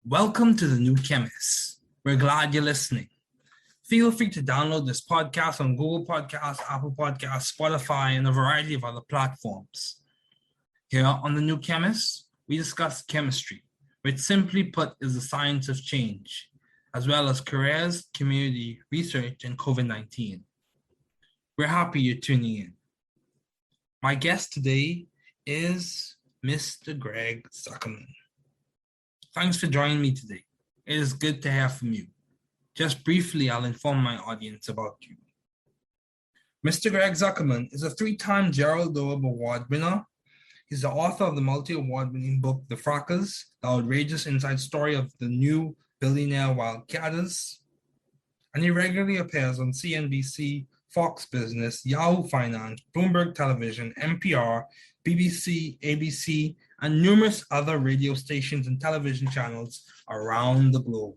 Welcome to the New Chemist. We're glad you're listening. Feel free to download this podcast on Google Podcasts, Apple Podcasts, Spotify, and a variety of other platforms. Here on the New Chemist, we discuss chemistry, which simply put is the science of change, as well as careers, community, research, and COVID-19. We're happy you're tuning in. My guest today is Mr. Greg Zuckerman. Thanks for joining me today. It is good to hear from you. Just briefly, I'll inform my audience about you. Mr. Greg Zuckerman is a 3-time Gerald Loeb Award winner. He's the author of the multi-award-winning book, The Fracas, the outrageous inside story of the new billionaire wildcatters. And he regularly appears on CNBC, Fox Business, Yahoo Finance, Bloomberg Television, NPR, BBC, ABC, and numerous other radio stations and television channels around the globe.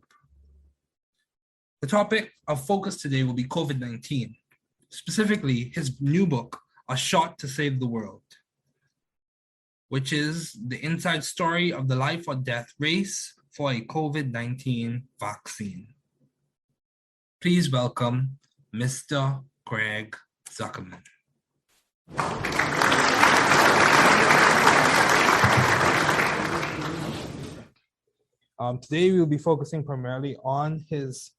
The topic of focus today will be COVID-19, specifically his new book, A Shot to Save the World, which is the inside story of the life or death race for a COVID-19 vaccine. Please welcome Mr. Greg Zuckerman. Today we'll be focusing primarily on his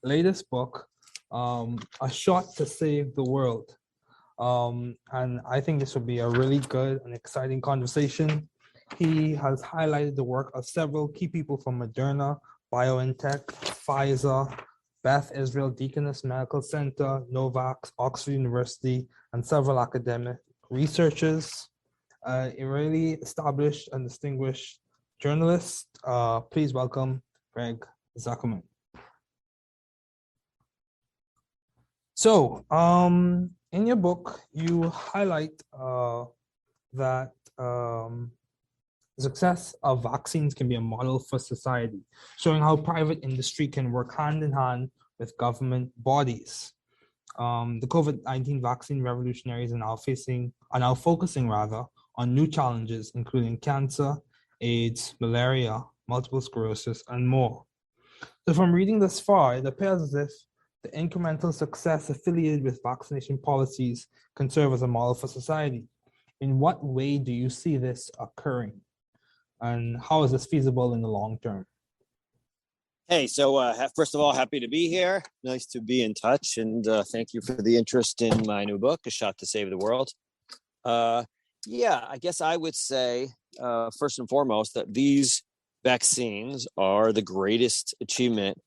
latest book, A Shot to Save the World. And I think this will be a really good and exciting conversation. He has highlighted the work of several key people from Moderna, BioNTech, Pfizer, Beth Israel Deaconess Medical Center, Novavax, Oxford University, and several academic researchers. A really established and distinguished journalist. Please welcome Greg Zuckerman. So, in your book, you highlight that success of vaccines can be a model for society, showing how private industry can work hand in hand with government bodies. The COVID-19 vaccine revolutionaries are now focusing on new challenges, including cancer, AIDS, malaria, multiple sclerosis, and more. So from reading this far, it appears as if the incremental success affiliated with vaccination policies can serve as a model for society. In what way do you see this occurring? And how is this feasible in the long term? Hey, so first of all, happy to be here. Nice to be in touch. And thank you for the interest in my new book, A Shot to Save the World. I guess I would say, first and foremost, that these vaccines are the greatest achievement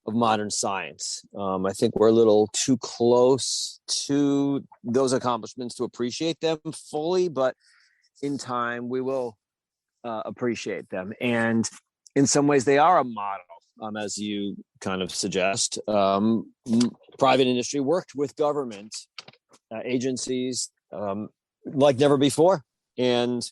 of modern science. I think we're a little too close to those accomplishments to appreciate them fully, but in time we will appreciate them. And in some ways they are a model, as you kind of suggest. Private industry worked with government agencies like never before. And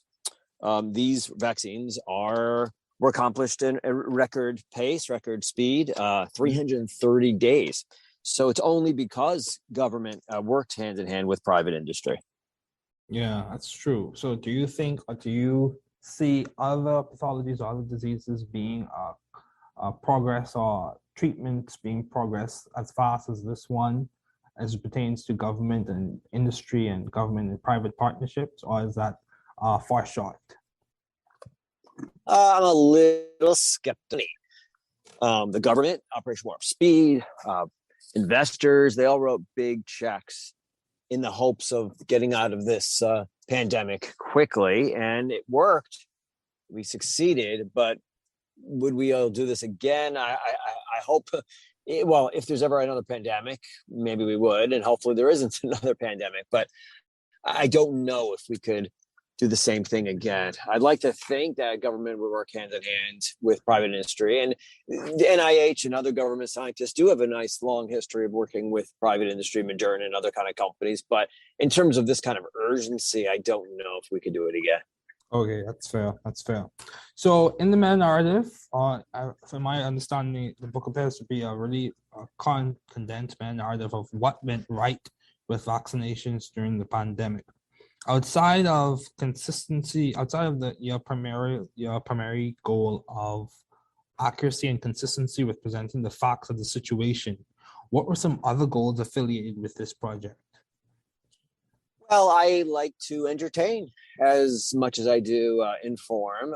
these vaccines were accomplished in a record pace, record speed, 330 days. So it's only because government worked hand in hand with private industry. Yeah, that's true. So do you see other pathologies or other diseases being progress or treatments being progressed as fast as this one as it pertains to government and industry and government and private partnerships, or is that far short? I'm a little skeptical. The government, Operation Warp Speed, investors, they all wrote big checks in the hopes of getting out of this pandemic quickly, and it worked. We succeeded, but would we all do this again? I hope. Well, if there's ever another pandemic, maybe we would, and hopefully there isn't another pandemic. But I don't know if we could do the same thing again. I'd like to think that government would work hand in hand with private industry, and the NIH and other government scientists do have a nice long history of working with private industry, Moderna and other kind of companies. But in terms of this kind of urgency, I don't know if we could do it again. Okay, that's fair. So in the meta narrative, from my understanding, the book appears to be a really condensed meta narrative of what went right with vaccinations during the pandemic. Outside of consistency, outside of your primary goal of accuracy and consistency with presenting the facts of the situation. What were some other goals affiliated with this project? Well, I like to entertain as much as I do inform.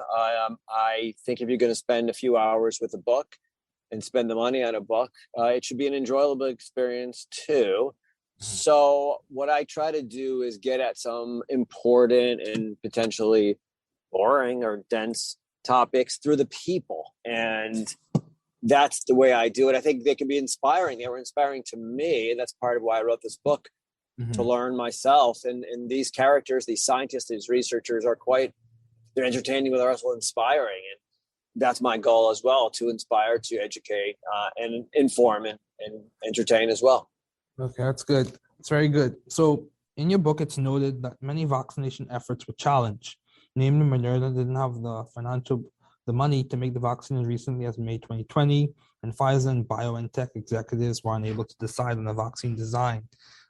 I think if you're going to spend a few hours with a book and spend the money on a book, it should be an enjoyable experience too. So what I try to do is get at some important and potentially boring or dense topics through the people. And that's the way I do it. I think they can be inspiring. They were inspiring to me. And that's part of why I wrote this book, to learn myself. And these characters, these scientists, these researchers they're entertaining, but they're also inspiring. And that's my goal as well, to inspire, to educate, and inform and entertain as well. Okay, that's good. It's very good. So in your book, it's noted that many vaccination efforts were challenged. Namely, Moderna didn't have the money to make the vaccine as recently as May 2020, and Pfizer and BioNTech executives were unable to decide on the vaccine design,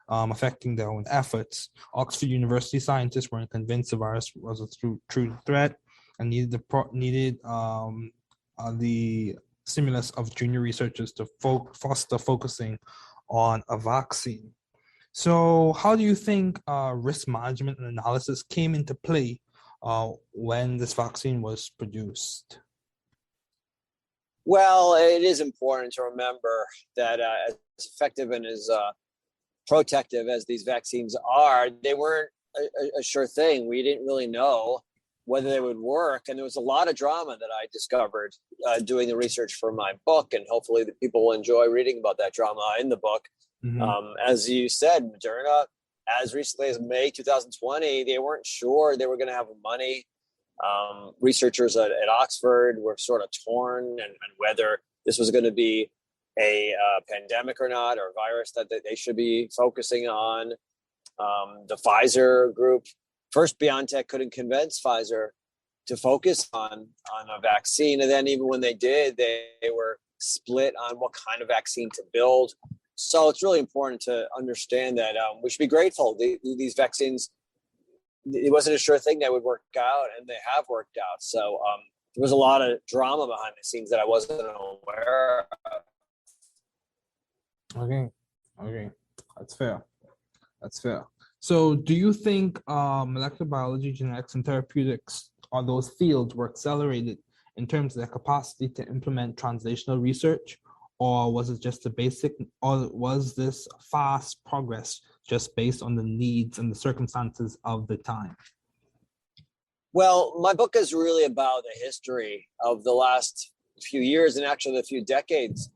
affecting their own efforts. Oxford University scientists weren't convinced the virus was a true threat and needed the stimulus of junior researchers to foster focusing on a vaccine. So how do you think risk management and analysis came into play when this vaccine was produced? Well, it is important to remember that as effective and as protective as these vaccines are, they weren't a sure thing. We didn't really know whether they would work. And there was a lot of drama that I discovered doing the research for my book. And hopefully the people will enjoy reading about that drama in the book. As you said, Moderna, as recently as May 2020, they weren't sure they were going to have money. Researchers at Oxford were sort of torn and whether this was going to be a pandemic or not, or a virus that they should be focusing on. The Pfizer group, first BioNTech couldn't convince Pfizer to focus on a vaccine. And then even when they did, they were split on what kind of vaccine to build. So it's really important to understand that we should be grateful. These vaccines, it wasn't a sure thing they would work out, and they have worked out. So there was a lot of drama behind the scenes that I wasn't aware of. Okay, that's fair. So do you think molecular biology, genetics, and therapeutics, are those fields were accelerated in terms of their capacity to implement translational research? Or was this fast progress just based on the needs and the circumstances of the time? Well, my book is really about the history of the last few years and actually the few decades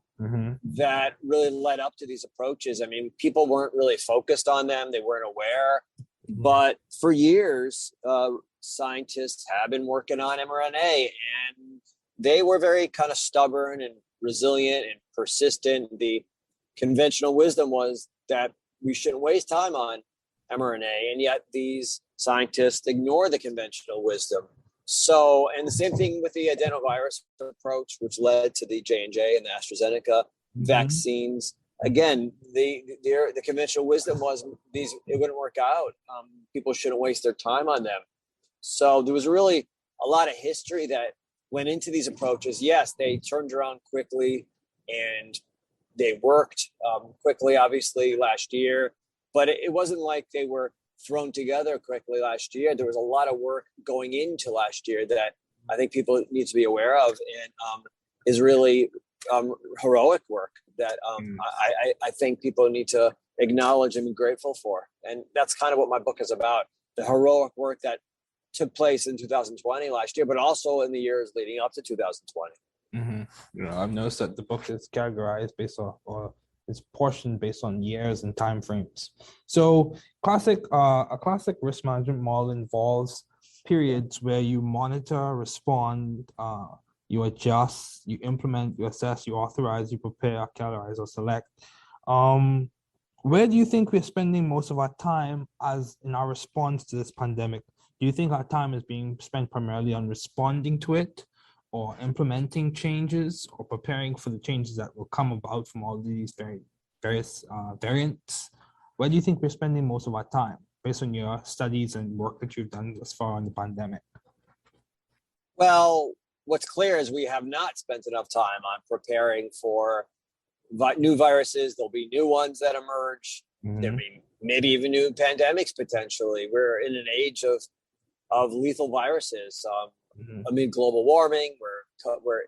that really led up to these approaches. I mean, people weren't really focused on them. They weren't aware. But for years, scientists have been working on mRNA, and they were very kind of stubborn and resilient and persistent. The conventional wisdom was that we shouldn't waste time on mRNA, and yet these scientists ignore the conventional wisdom. So, and the same thing with the adenovirus approach, which led to the J&J and the AstraZeneca vaccines. Again, the conventional wisdom was it wouldn't work out. People shouldn't waste their time on them. So there was really a lot of history that went into these approaches. Yes, they turned around quickly and they worked quickly, obviously, last year. But it wasn't like they were thrown together quickly last year. There was a lot of work going into last year that I think people need to be aware of, and is really heroic work that I think people need to acknowledge and be grateful for. And that's kind of what my book is about, the heroic work that took place in 2020 last year, but also in the years leading up to 2020. I've noticed that the book is categorized based on, or is portioned based on years and time frames. So a classic risk management model involves periods where you monitor, respond, you adjust, you implement, you assess, you authorize, you prepare, categorize, or select. Where do you think we're spending most of our time as in our response to this pandemic? Do you think our time is being spent primarily on responding to it, or implementing changes, or preparing for the changes that will come about from all these various variants? Where do you think we're spending most of our time based on your studies and work that you've done thus far on the pandemic? Well, what's clear is we have not spent enough time on preparing for new viruses. There'll be new ones that emerge. There'll be maybe even new pandemics potentially. We're in an age of lethal viruses. Amid global warming, we're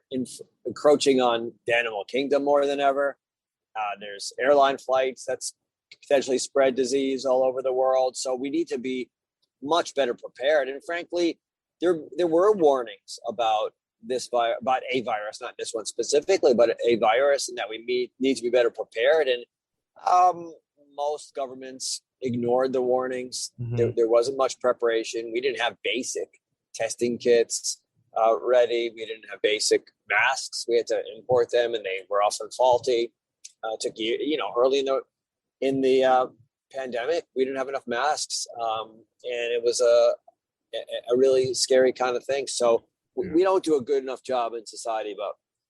encroaching on the animal kingdom more than ever. There's airline flights that's potentially spread disease all over the world. So we need to be much better prepared. And frankly, there were warnings about about a virus, not this one specifically, but a virus, and that we need to be better prepared. And most governments ignored the warnings. There wasn't much preparation. We didn't have basic testing kits ready. We didn't have basic masks. We had to import them, and they were often faulty. Early in the pandemic, we didn't have enough masks, and it was a really scary kind of thing. So we don't do a good enough job in society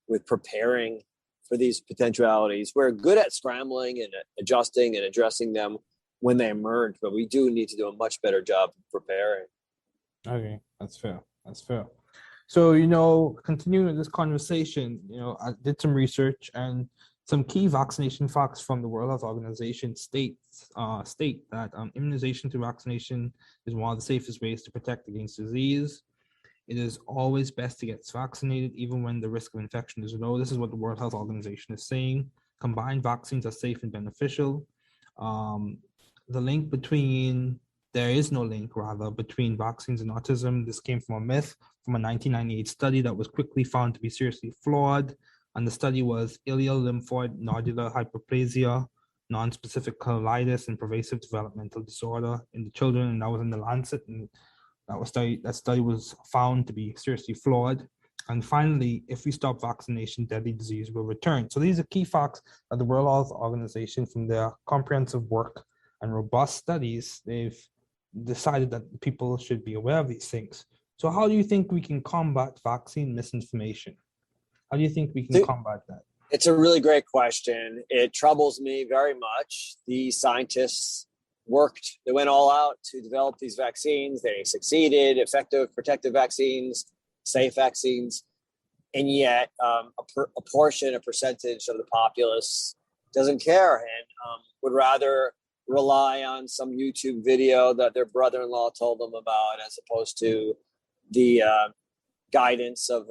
with preparing for these potentialities. We're good at scrambling and adjusting and addressing them when they emerge, but we do need to do a much better job of preparing. Okay, that's fair. So, continuing this conversation, I did some research, and some key vaccination facts from the World Health Organization state that immunization through vaccination is one of the safest ways to protect against disease. It is always best to get vaccinated, even when the risk of infection is low. This is what the World Health Organization is saying. Combined vaccines are safe and beneficial. There is no link between vaccines and autism. This came from a myth from a 1998 study that was quickly found to be seriously flawed. And the study was ileal lymphoid nodular hyperplasia, non-specific colitis, and pervasive developmental disorder in the children. And that was in the Lancet. And that study was found to be seriously flawed. And finally, if we stop vaccination, deadly disease will return. So these are key facts that the World Health Organization, from their comprehensive work and robust studies, they've decided that people should be aware of these things. So how do you think we can combat vaccine misinformation? How do you think we can combat that? It's a really great question. It troubles me very much. The scientists they went all out to develop these vaccines. They succeeded, effective, protective vaccines, safe vaccines. And yet a percentage of the populace doesn't care and would rather rely on some YouTube video that their brother-in-law told them about, as opposed to the guidance of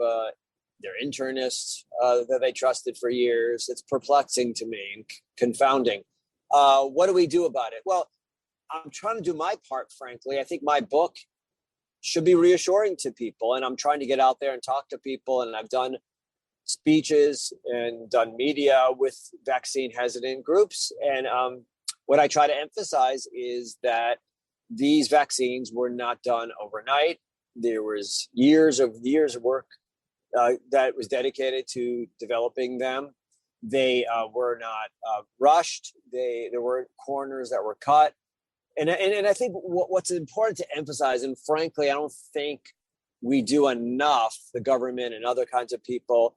their internist that they trusted for years. It's perplexing to me and confounding. What do we do about it? Well, I'm trying to do my part, frankly. I think my book should be reassuring to people, and I'm trying to get out there and talk to people, and I've done speeches and done media with vaccine hesitant groups. And what I try to emphasize is that these vaccines were not done overnight. There was years of work that was dedicated to developing them. They were not rushed. There weren't corners that were cut. And I think what's important to emphasize, and frankly, I don't think we do enough, the government and other kinds of people.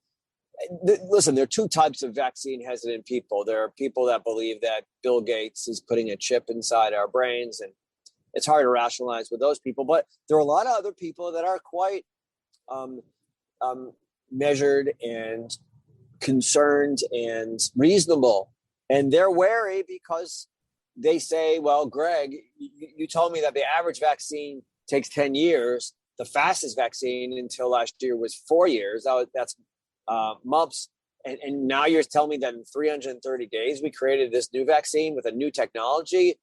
Listen, there are two types of vaccine hesitant people. There are people that believe that Bill Gates is putting a chip inside our brains, and it's hard to rationalize with those people. But there are a lot of other people that are quite measured and concerned and reasonable. And they're wary because they say, well, Greg, you told me that the average vaccine takes 10 years. The fastest vaccine until last year was 4 years. That's mumps. And now you're telling me that in 330 days, we created this new vaccine with a new technology.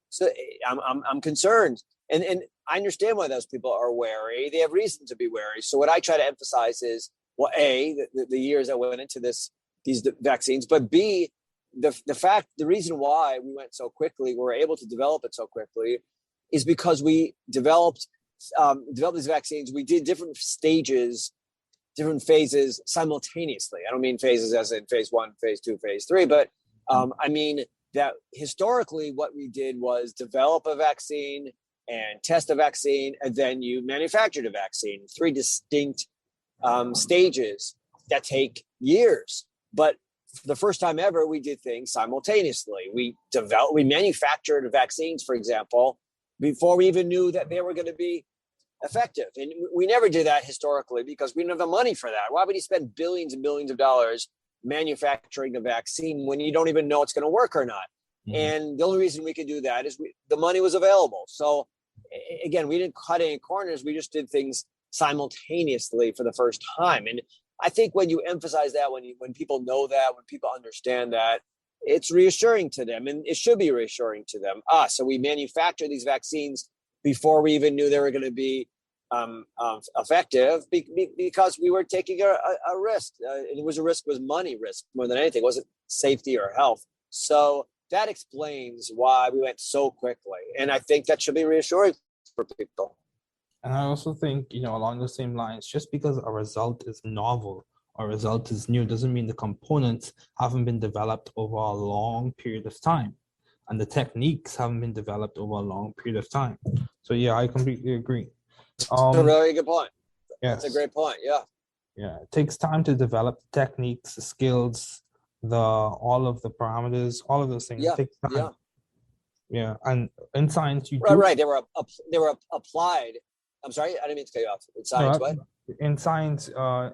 So I'm concerned. And I understand why those people are wary. They have reason to be wary. So what I try to emphasize is, well, A, the years that went into these vaccines, but B, the reason why we went so quickly, we were able to develop it so quickly, is because we developed these vaccines. We did different stages, different phases simultaneously. I don't mean phases as in phase 1, phase 2, phase 3, but I mean that historically what we did was develop a vaccine and test a vaccine, and then you manufactured a vaccine. 3 distinct stages that take years. But for the first time ever, we did things simultaneously. We manufactured vaccines, for example, before we even knew that they were going to be effective. And we never do that historically because we don't have the money for that. Why would you spend billions and billions of dollars manufacturing a vaccine when you don't even know it's going to work or not? Mm-hmm. And the only reason we could do that is the money was available. So again, we didn't cut any corners. We just did things simultaneously for the first time. And I think when you emphasize that, when people know that, when people understand that, it's reassuring to them, and it should be reassuring to them. So we manufactured these vaccines before we even knew they were going to be effective because we were taking a risk. It was money risk more than anything. It wasn't safety or health. So that explains why we went so quickly. And I think that should be reassuring for people. And I also think, along the same lines, just because a result is novel or a result is new doesn't mean the components haven't been developed over a long period of time. And the techniques haven't been developed over a long period of time. So yeah, I completely agree. That's a very good point. Yes. That's a great point. Yeah. Yeah. It takes time to develop techniques, the skills, all of the parameters, all of those things. Yeah. It takes time. Yeah. Yeah. And in science, right. They were applied. I'm sorry, I didn't mean to cut you off. In science, what? In science,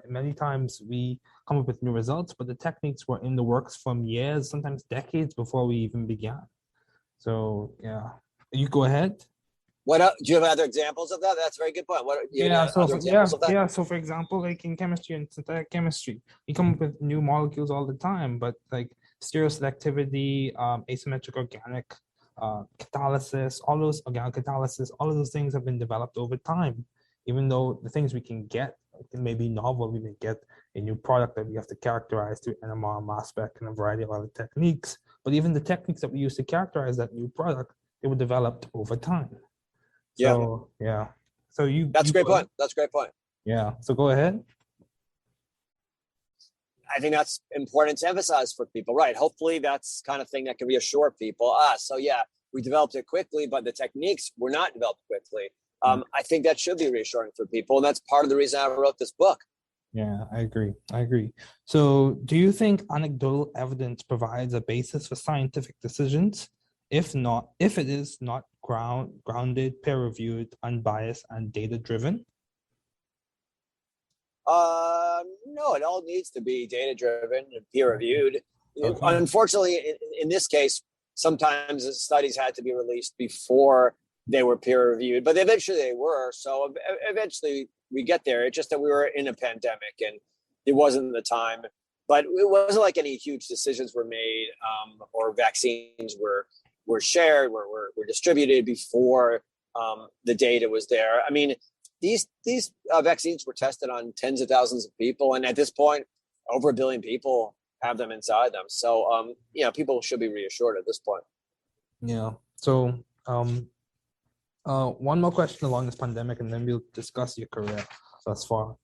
many times we come up with new results, but the techniques were in the works from years, sometimes decades before we even began. So yeah, you go ahead. What do you have other examples of that? That's a very good point. So for example, like in chemistry and synthetic chemistry, we come up with new molecules all the time, but like stereoselectivity, asymmetric organic catalysis, all those organic catalysis, all of those things have been developed over time. Even though the things we can get may be novel, we may get a new product that we have to characterize through NMR, mass spec, and a variety of other techniques. But even the techniques that we use to characterize that new product, they were developed over time. So, yeah. So That's a great point. That's a great point. Yeah. So go ahead. I think that's important to emphasize for people, right? Hopefully that's kind of thing that can reassure people. So yeah, we developed it quickly, but the techniques were not developed quickly. I think that should be reassuring for people. And that's part of the reason I wrote this book. Yeah, I agree. So do you think anecdotal evidence provides a basis for scientific decisions? If it is not grounded, peer-reviewed, unbiased, and data-driven? No, it all needs to be data-driven and peer-reviewed. Okay. Unfortunately, in this case, sometimes the studies had to be released before they were peer-reviewed, but eventually they were. So eventually we get there. It's just that we were in a pandemic and it wasn't the time. But it wasn't like any huge decisions were made or vaccines were shared, were distributed before the data was there. I mean, these vaccines were tested on tens of thousands of people, and at this point, over 1 billion people have them inside them. So, people should be reassured at this point. Yeah. So, one more question along this pandemic, and then we'll discuss your career thus far.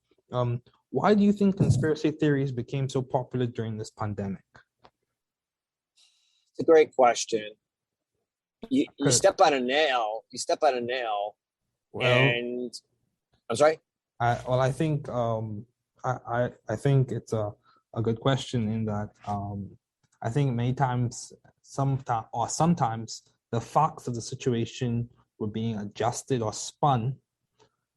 Why do you think conspiracy theories became so popular during this pandemic? It's a great question. You step on a nail. Well, and I'm sorry. I think I think it's a good question in that I think many times, sometimes the facts of the situation were being adjusted or spun,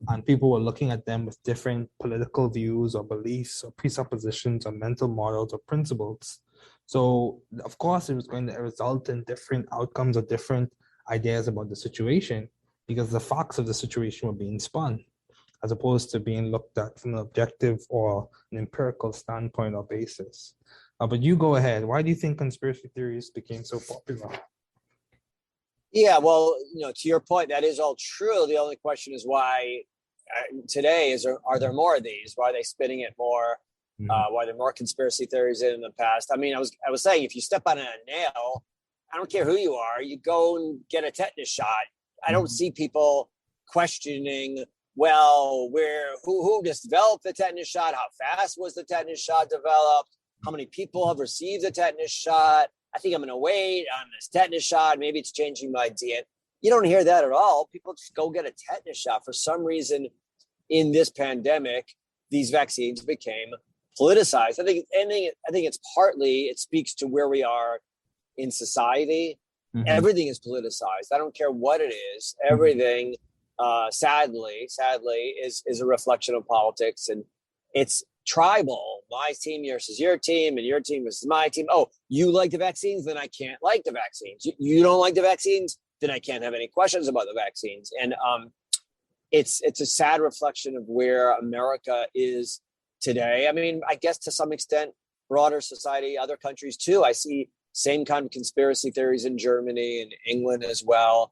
and people were looking at them with different political views or beliefs or presuppositions or mental models or principles. So of course it was going to result in different outcomes or different ideas about the situation, because the facts of the situation were being spun as opposed to being looked at from an objective or an empirical standpoint or basis. But you go ahead. Why do you think conspiracy theories became so popular? Yeah, well, to your point, that is all true. The only question is why today are there more of these? Why are they spinning it more? Why are there more conspiracy theories in the past? I mean, I was saying, if you step on a nail, I don't care who you are, you go and get a tetanus shot. I don't see people questioning, well, who just developed the tetanus shot? How fast was the tetanus shot developed? How many people have received the tetanus shot? I think I'm going to wait on this tetanus shot. Maybe it's changing my DNA. You don't hear that at all. People just go get a tetanus shot. For some reason, in this pandemic, these vaccines became politicized. I think it's partly, it speaks to where we are in society. Mm-hmm. Everything is politicized. I don't care what it is. Everything sadly, is a reflection of politics, and it's tribal. My team versus your team, and your team versus my team. Oh, you like the vaccines, then I can't like the vaccines. You don't like the vaccines, then I can't have any questions about the vaccines. And it's a sad reflection of where America is today. I mean, I guess to some extent, broader society, other countries too. I see same kind of conspiracy theories in Germany and England as well.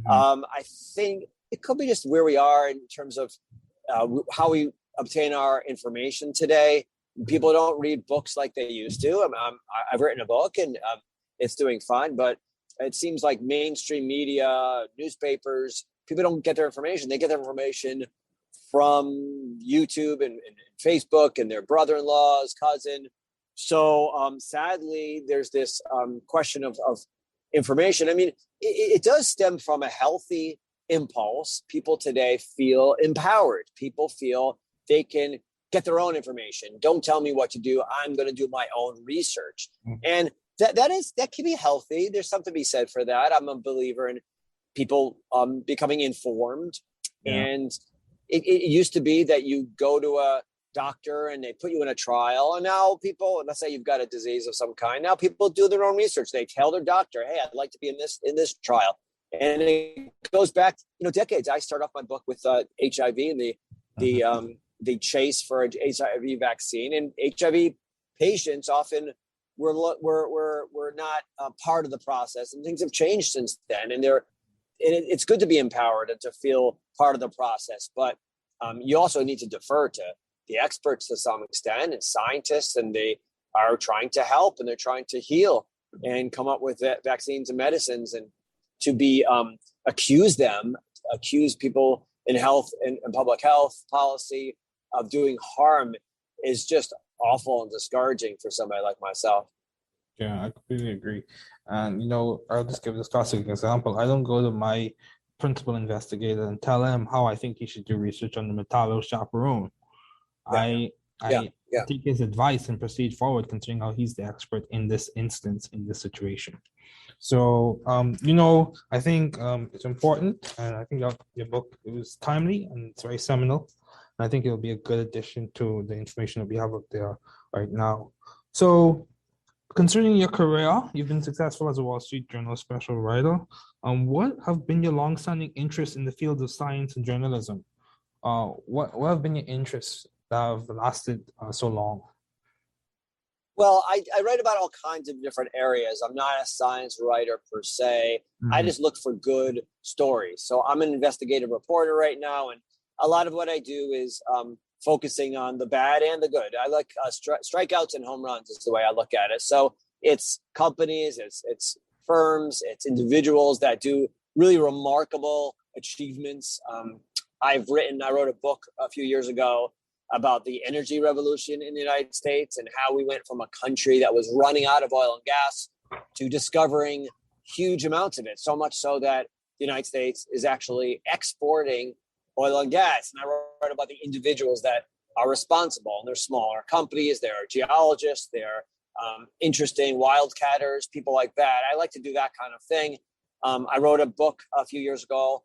I think it could be just where we are in terms of how we obtain our information today. People don't read books like they used to. I've written a book and it's doing fine, but it seems like mainstream media, newspapers, people don't get their information. They get their information from YouTube and Facebook and their brother-in-law's cousin. So sadly, there's this question of information. I mean, it does stem from a healthy impulse. People today feel empowered. People feel they can get their own information. Don't tell me what to do. I'm going to do my own research. And that can be healthy. There's something to be said for that. I'm a believer in people becoming informed. And it used to be that you go to a doctor and they put you in a trial, and now people, let's say you've got a disease of some kind, now people do their own research. They tell their doctor, hey, I'd like to be in this trial. And it goes back decades. I start off my book with HIV and the chase for an HIV vaccine, and HIV patients often were not part of the process, and things have changed since then. And it's good to be empowered and to feel part of the process, but you also need to defer to the experts to some extent, and scientists, and they are trying to help and they're trying to heal and come up with vaccines and medicines. And to be accuse people in health and public health policy of doing harm is just awful and discouraging for somebody like myself. Yeah, I completely agree. And, I'll just give this classic example. I don't go to my principal investigator and tell him how I think he should do research on the Metallo chaperone. I take his advice and proceed forward, considering how he's the expert in this instance, in this situation. So, I think it's important, and I think your book, it was timely and it's very seminal. And I think it'll be a good addition to the information that we have up there right now. So, concerning your career, you've been successful as a Wall Street Journal special writer. What have been your long-standing interests in the field of science and journalism? What have been your interests that have lasted so long? Well, I write about all kinds of different areas. I'm not a science writer per se. I just look for good stories. So I'm an investigative reporter right now, and a lot of what I do is focusing on the bad and the good. I like strikeouts and home runs is the way I look at it. So it's companies, it's firms, it's individuals that do really remarkable achievements. I wrote a book a few years ago about the energy revolution in the United States and how we went from a country that was running out of oil and gas to discovering huge amounts of it. So much so that the United States is actually exporting oil and gas. And I wrote about the individuals that are responsible, and they're smaller companies, they're geologists, they're interesting wildcatters, people like that. I like to do that kind of thing. I wrote a book a few years ago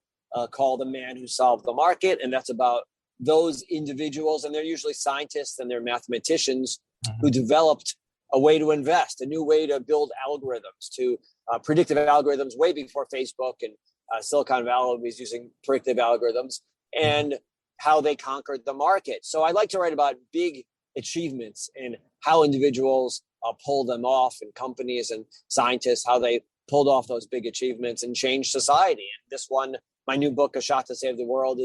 called The Man Who Solved the Market, and that's about those individuals, and they're usually scientists and they're mathematicians who developed a way to invest, a new way to build algorithms, to predictive algorithms way before Facebook and Silicon Valley was using predictive algorithms, and how they conquered the market. So I like to write about big achievements and how individuals pull them off, and companies and scientists, how they pulled off those big achievements and changed society. And this one, my new book, A Shot to Save the World,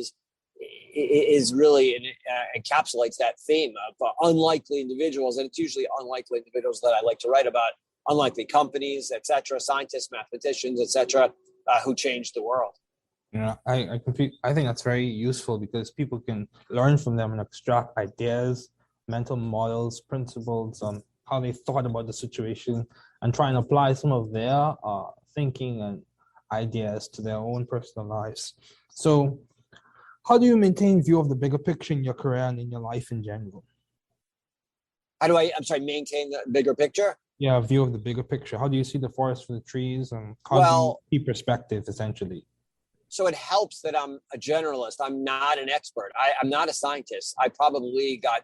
is really encapsulates that theme of unlikely individuals. And it's usually unlikely individuals that I like to write about, unlikely companies, etc., scientists, mathematicians, etc., who changed the world. I think that's very useful because people can learn from them and extract ideas, mental models, principles on how they thought about the situation, and try and apply some of their thinking and ideas to their own personal lives. So, how do you maintain view of the bigger picture in your career and in your life in general? How do I maintain the bigger picture? Yeah, view of the bigger picture. How do you see the forest for the trees, and how do you keep perspective, essentially? so it helps that I'm a generalist. I'm not an expert. I'm not a scientist. I probably got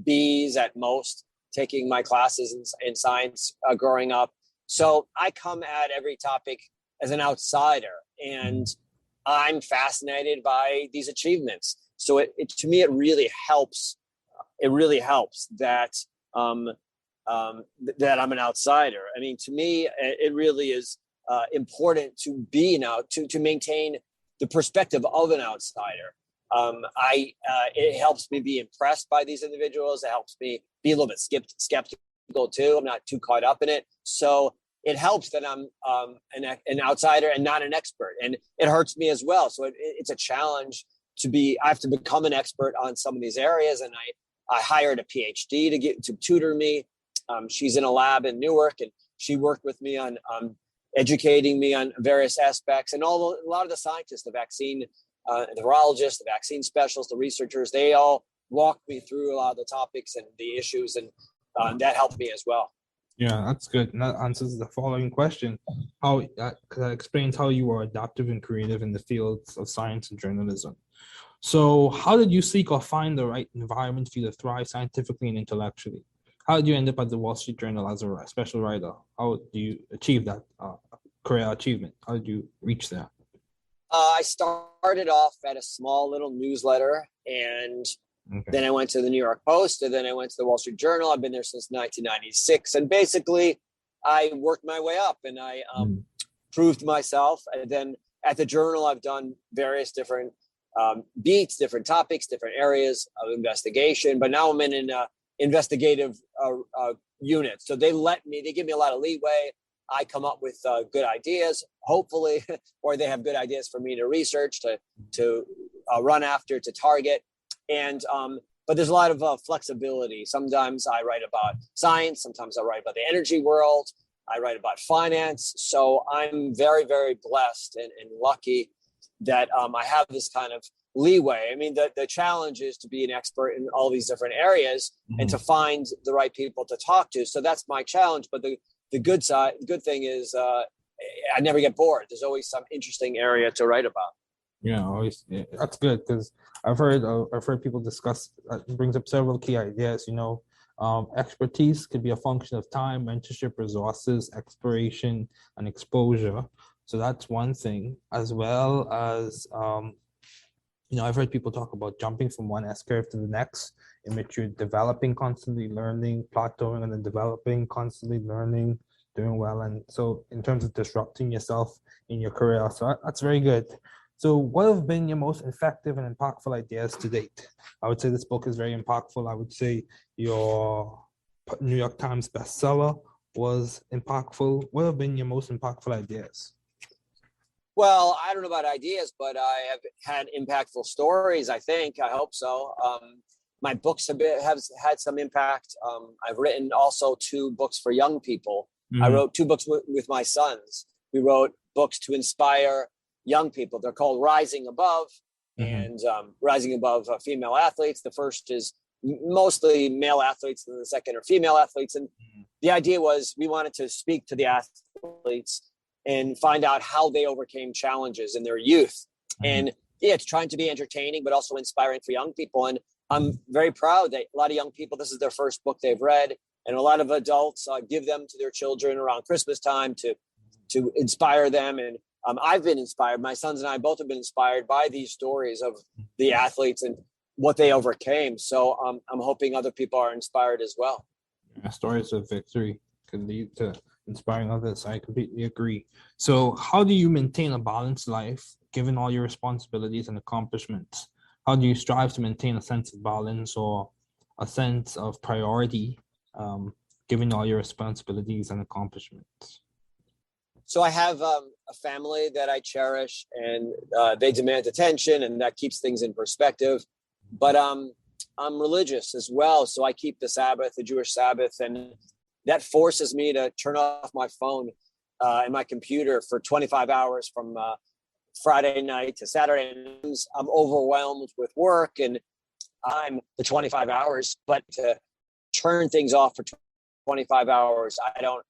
B's at most taking my classes in science growing up. So I come at every topic as an outsider, and I'm fascinated by these achievements. So to me, it really helps. It really helps that that I'm an outsider. I mean, to me, it really is important to be to maintain the perspective of an outsider. It helps me be impressed by these individuals. It helps me be a little bit skeptical too. I'm not too caught up in it. So it helps that I'm an outsider and not an expert, and it hurts me as well. So it's a challenge I have to become an expert on some of these areas, and I hired a PhD to tutor me. She's in a lab in Newark, and she worked with me on educating me on various aspects. And a lot of the scientists, the vaccine, the virologists, the vaccine specialists, the researchers, they all walked me through a lot of the topics and the issues, and that helped me as well. Yeah, that's good. And that answers the following question. How that explains how you are adaptive and creative in the fields of science and journalism. So how did you seek or find the right environment for you to thrive scientifically and intellectually? How did you end up at the Wall Street Journal as a special writer? How do you achieve that career achievement? How did you reach there? I started off at a small little newsletter, and then I went to the New York Post, and then I went to the Wall Street Journal. I've been there since 1996. And basically, I worked my way up, and I proved myself. And then at the Journal, I've done various different beats, different topics, different areas of investigation. But now I'm in an investigative unit. So they give me a lot of leeway. I come up with good ideas, hopefully, or they have good ideas for me to research, to run after, to target. And but there's a lot of flexibility. Sometimes I write about science. Sometimes I write about the energy world. I write about finance. So I'm very, very blessed and lucky that I have this kind of leeway. I mean, the challenge is to be an expert in all these different areas and to find the right people to talk to. So that's my challenge. But the good thing is I never get bored. There's always some interesting area to write about. Yeah, always. Yeah, that's good because I've heard people discuss. It brings up several key ideas. Expertise could be a function of time, mentorship, resources, exploration, and exposure. So that's one thing, as well as I've heard people talk about jumping from one S-curve to the next, in which you're developing, constantly learning, plateauing, and then developing, constantly learning, doing well. And so in terms of disrupting yourself in your career, so that's very good. So what have been your most effective and impactful ideas to date? I would say this book is very impactful. I would say your New York Times bestseller was impactful. What have been your most impactful ideas? Well, I don't know about ideas, but I have had impactful stories. I hope so. My books have had some impact. I've written also 2 books for young people. I wrote 2 books with my sons. We wrote books to inspire young people. They're called Rising Above and Rising Above Female Athletes. The first is mostly male athletes, and the second are female athletes. And the idea was we wanted to speak to the athletes and find out how they overcame challenges in their youth. And it's trying to be entertaining, but also inspiring for young people. And I'm very proud that a lot of young people, this is their first book they've read. And a lot of adults give them to their children around Christmas time to inspire them. And I've been inspired. My sons and I both have been inspired by these stories of the athletes and what they overcame. So I'm hoping other people are inspired as well. Stories of victory can lead to inspiring others. I completely agree. So how do you maintain a balanced life given all your responsibilities and accomplishments? How do you strive to maintain a sense of balance or a sense of priority given all your responsibilities and accomplishments? So I have a family that I cherish, and they demand attention, and that keeps things in perspective. But I'm religious as well, so I keep the Sabbath, the Jewish Sabbath, and that forces me to turn off my phone and my computer for 25 hours from Friday night to Saturday. I'm overwhelmed with work, and I'm the 25 hours, but to turn things off for 25 hours, I don't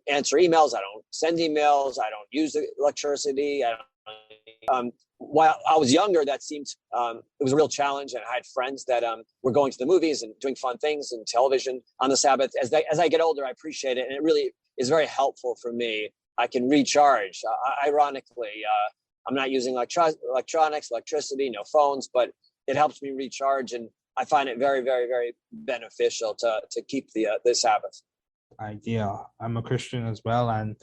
answer emails. I don't send emails. I don't use the electricity. while I was younger, that seemed it was a real challenge, and I had friends that were going to the movies and doing fun things and television on the Sabbath. As I get older, I appreciate it, and it really is very helpful for me. I can recharge. Ironically, I'm not using electronics, electricity, no phones, but it helps me recharge, and I find it very, very, very beneficial to keep the Sabbath. Idea. I'm a Christian as well, and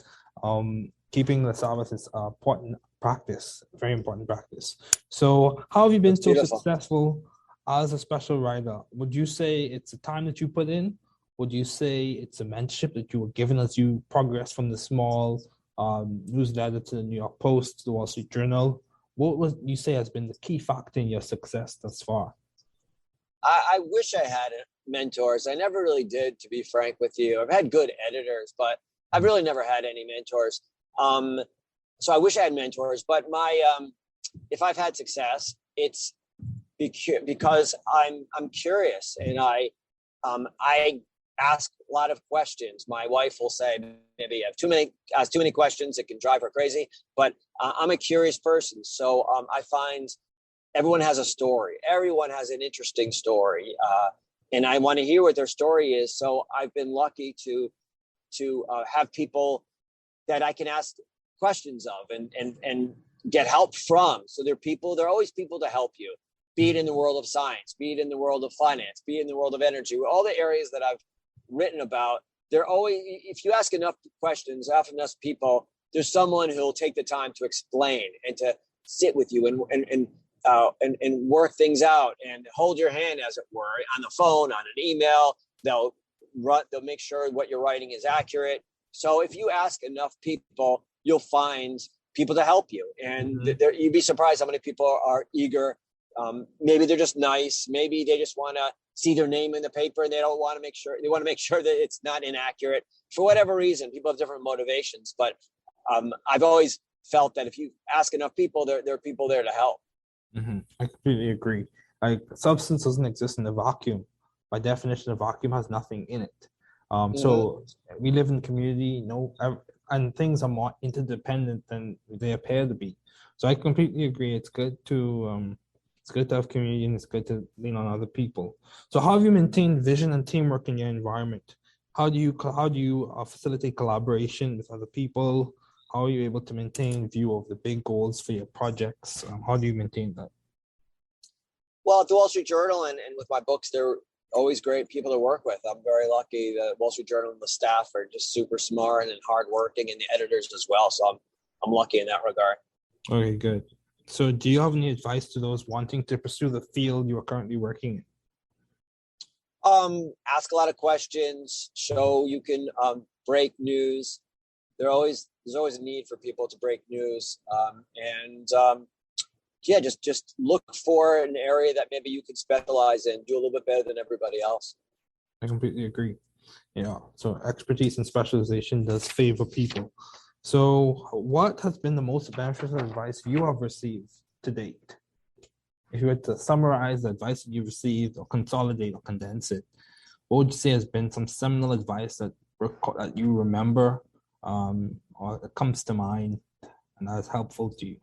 keeping the Sabbath is an important practice, very important practice. So, how have you been so successful as a special writer? Would you say it's the time that you put in? Would you say it's a mentorship that you were given as you progress from the small newsletter to the New York Post, to the Wall Street Journal? What would you say has been the key factor in your success thus far? I wish I had mentors. I never really did, to be frank with you. I've had good editors, but I've really never had any mentors. So I wish I had mentors, but if I've had success, it's because I'm curious, and I ask a lot of questions. My wife will say, maybe you have ask too many questions, it can drive her crazy, but I'm a curious person. So I find everyone has a story. Everyone has an interesting story. And I want to hear what their story is. So I've been lucky to have people that I can ask questions of and get help from. So there are always people to help you, be it in the world of science, be it in the world of finance, be it in the world of energy, all the areas that I've written about. They're always, if you ask enough questions, ask enough people, there's someone who'll take the time to explain and to sit with you and work things out and hold your hand, as it were, on the phone, on an email. They'll make sure what you're writing is accurate. So if you ask enough people, you'll find people to help you. And you'd be surprised how many people are eager. Maybe they're just nice. Maybe they just want to see their name in the paper, and they want to make sure that it's not inaccurate. For whatever reason, people have different motivations. But I've always felt that if you ask enough people, there are people there to help. Mm-hmm. I completely agree. Like, substance doesn't exist in a vacuum. By definition, a vacuum has nothing in it. So we live in a community, and things are more interdependent than they appear to be. So I completely agree. It's good to have community, and it's good to lean on other people. So how have you maintained vision and teamwork in your environment? How do you facilitate collaboration with other people? How are you able to maintain view of the big goals for your projects? How do you maintain that? Well, at the Wall Street Journal and with my books, they're always great people to work with. I'm very lucky. The Wall Street Journal and the staff are just super smart and hardworking, and the editors as well. So I'm lucky in that regard. Okay, good. So do you have any advice to those wanting to pursue the field you are currently working in? Ask a lot of questions. Show you can break news. There's always a need for people to break news. Just look for an area that maybe you can specialize in, do a little bit better than everybody else. I completely agree. So expertise and specialization does favor people. So what has been the most beneficial advice you have received to date? If you were to summarize the advice that you've received, or consolidate or condense it, what would you say has been some seminal advice that you remember, or that comes to mind and that is helpful to you?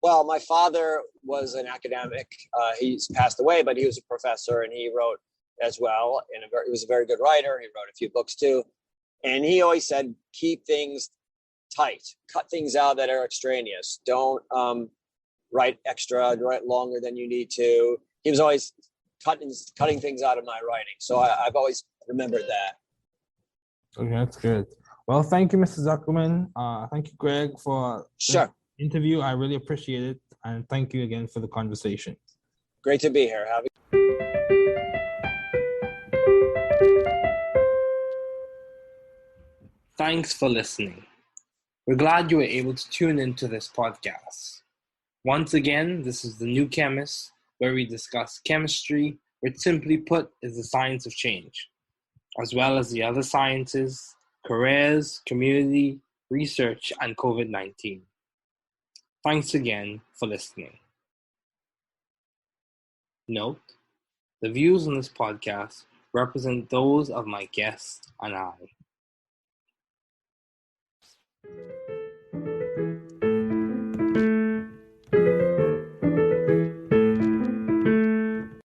Well, my father was an academic. He's passed away, but he was a professor, and he wrote as well. And he was a very good writer. He wrote a few books too. And he always said, keep things tight, cut things out that are extraneous. Don't write longer than you need to. He was always cutting things out of my writing. So I've always remembered that. Okay, that's good. Well, thank you, Mr. Zuckerman. Thank you, Greg, for Sure. the interview. I really appreciate it. And thank you again for the conversation. Great to be here. Thanks for listening. We're glad you were able to tune into this podcast. Once again, this is The New Chemist, where we discuss chemistry, which simply put is the science of change, as well as the other sciences, careers, community, research, and COVID-19. Thanks again for listening. Note, the views on this podcast represent those of my guests and I.